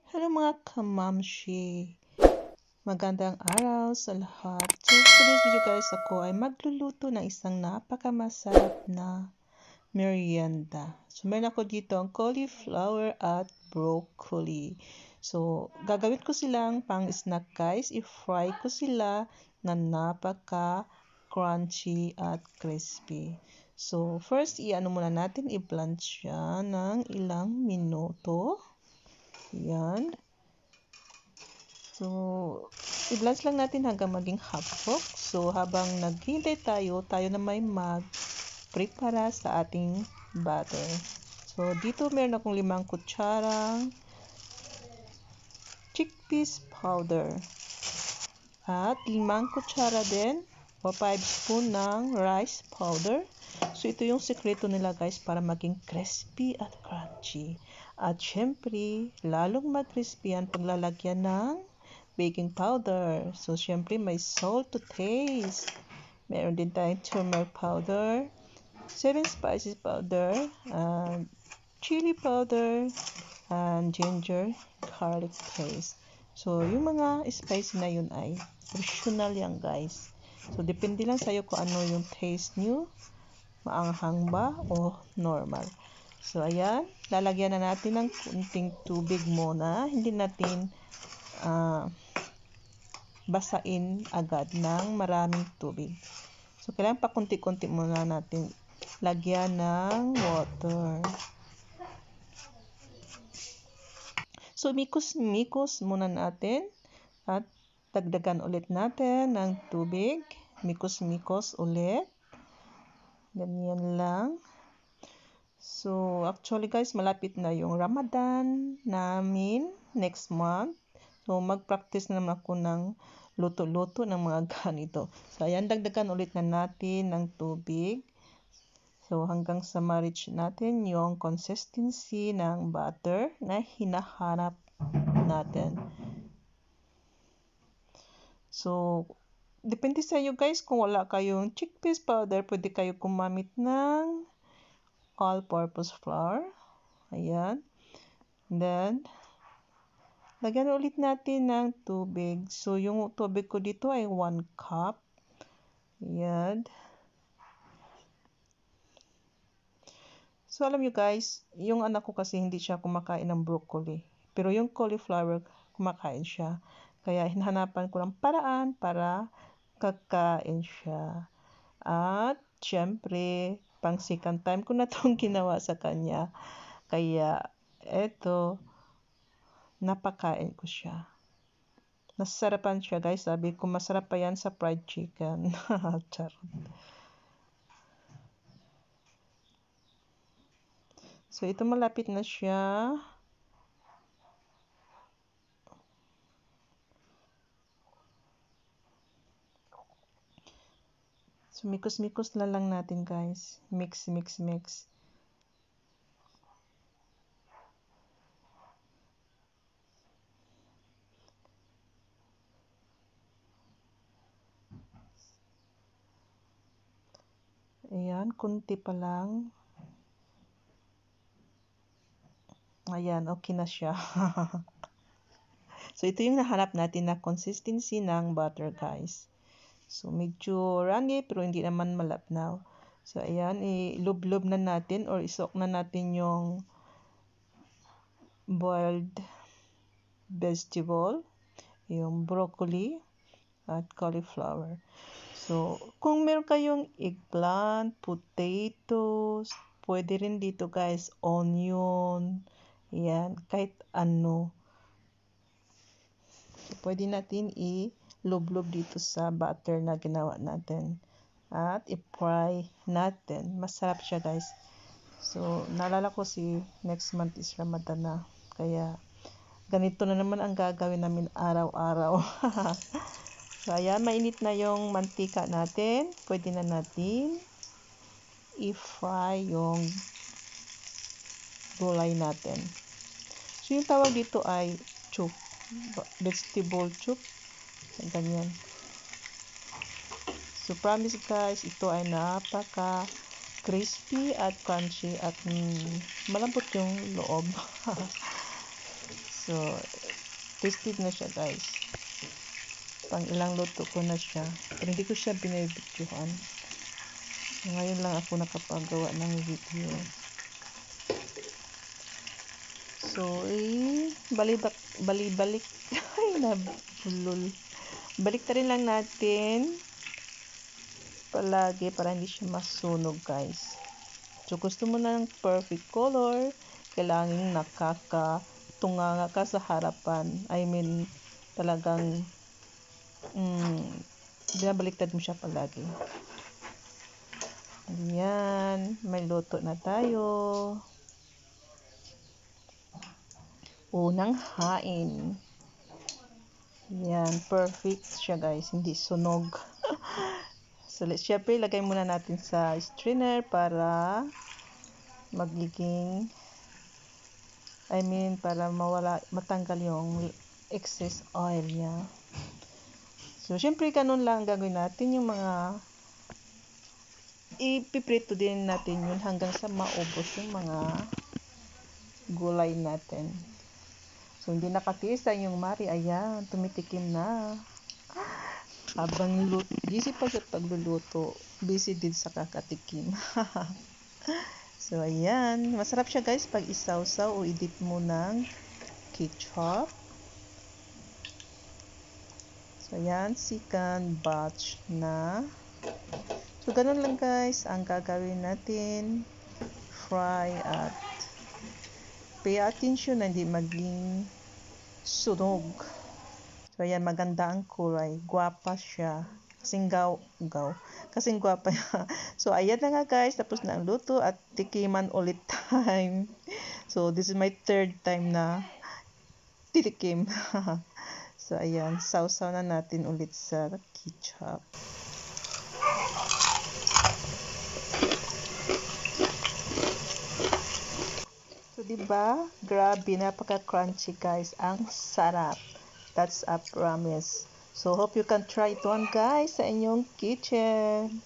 Hello mga kamamshi! Magandang araw sa lahat. So, for today's video guys, ako ay magluluto ng isang napakamasarap na merienda. So, meron ako dito ang cauliflower at broccoli. So, gagawin ko silang pang snack guys. I-fry ko sila na napaka-crunchy at crispy. So, first, i-ano muna natin, i-blanch siya ng ilang minuto. Yan. So, i-blanch lang natin hanggang maging half cook. So, habang naghihintay tayo na may mag-prepara sa ating batter. So, dito meron akong 5 kutsarang chickpeas powder. At 5 kutsara din o 5 spoon ng rice powder. So, ito yung sekreto nila guys para maging crispy at crunchy. At syempre, lalong mag-crispy yan pag lalagyan ng baking powder. So, syempre, may salt to taste. Meron din tayong turmeric powder, 7 spices powder, and chili powder, and ginger garlic paste. So, yung mga spice na yun ay optional yan guys. So, depende lang sa'yo kung ano yung taste nyo. Maanghang ba o normal. So, ayan. Lalagyan na natin ng kunting tubig muna. Hindi natin basain agad ng maraming tubig. So, kailangan pa kunti-kunti muna natin lagyan ng water. So, mikos-mikos muna natin at dagdagan ulit natin ng tubig. Mikos-mikos ulit. Ganyan lang. So, actually guys, malapit na yung Ramadan namin next month. So, mag-practice naman ako ng luto-luto ng mga ganito. So, ayan, dagdagan ulit na natin ng tubig. So, hanggang sa ma-reach natin yung consistency ng butter na hinahanap natin. So, depende sa iyo guys. Kung wala kayong chickpeas powder, pwede kayo gumamit ng all-purpose flour. Ayan. Then, lagyan ulit natin ng tubig. So, yung tubig ko dito ay 1 cup. Ayan. So, alam nyo guys, yung anak ko kasi hindi siya kumakain ng broccoli. Pero yung cauliflower, kumakain siya. Kaya, hinahanapan ko ng paraan para kakain siya. At, syempre, pang second time ko na itong ginawa sa kanya. Kaya, eto, napakain ko siya. Nasarapan siya guys. Sabi ko, masarap pa yan sa fried chicken. Charot. So, ito malapit na siya. So, mikos-mikos na lang natin guys. Mix, mix, mix. Ayan, kunti pa lang. Ayan, okay na siya. So, ito yung nahanap natin na consistency ng butter guys. So, medyo runny pero hindi naman malapnaw. So, ayan, ilub-lub na natin or isok na natin yung boiled vegetable, yung broccoli at cauliflower. So, kung meron kayong eggplant, potatoes, pwede rin dito guys, onion, yan, kahit ano. So, pwede natin i-lub-lub dito sa butter na ginawa natin. At i-fry natin. Masarap siya guys. So, naalala ko si next month is Ramadan na. Kaya, ganito na naman ang gagawin namin araw-araw. So, ayan, mainit na yung mantika natin. Pwede na natin i-fry yung gulay natin. So, yung tawag dito ay chup. Vegetable chup. Ganyan. So, promise guys, ito ay napaka crispy at crunchy at malambot yung loob. So, tasted na siya guys. Pang ilang luto ko na siya. Pero hindi ko siya binibidyohan. Ngayon lang ako nakapagawa ng video. So, balik. Ay, nabulol. Balik ta rin lang natin palagi para hindi siya masunog guys. So, gusto mo na ng perfect color, kailangan nakakatunganga ka sa harapan. I mean, talagang binabaliktad mo siya palagi. Ayan, may luto na tayo. Unang hain. Ayan, perfect siya guys, hindi sunog. So, syempre, ilagay muna natin sa strainer para magiging, para matanggal yung excess oil niya. So, syempre, ganun lang gagawin natin yung mga ipiprito din natin yun hanggang sa maubos yung mga gulay natin. So, hindi nakatiis yung Mari. Ayan, tumitikim na. Habang busy pa sa pagluluto, busy din sa kakatikim. So, ayan. Masarap siya guys pag isawsaw o i-dip mo ng ketchup. So, ayan. Second batch na. So, ganun lang guys ang gagawin natin. Fry at pay attention na hindi maging sunog. So, ayan, maganda ang kulay. Guwapa siya. Kasing Kasing guwapa niya. So, ayan na nga guys. Tapos na ang luto at tikiman ulit time. So, this is my third time na titikim. So, ayan. Sausaw na natin ulit sa ketchup. So, diba? Grabe, napaka-crunchy guys. Ang sarap. That's a promise. So, hope you can try it one guys sa inyong kitchen.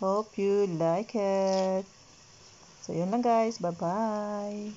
Hope you like it. So, yun lang guys. Bye-bye.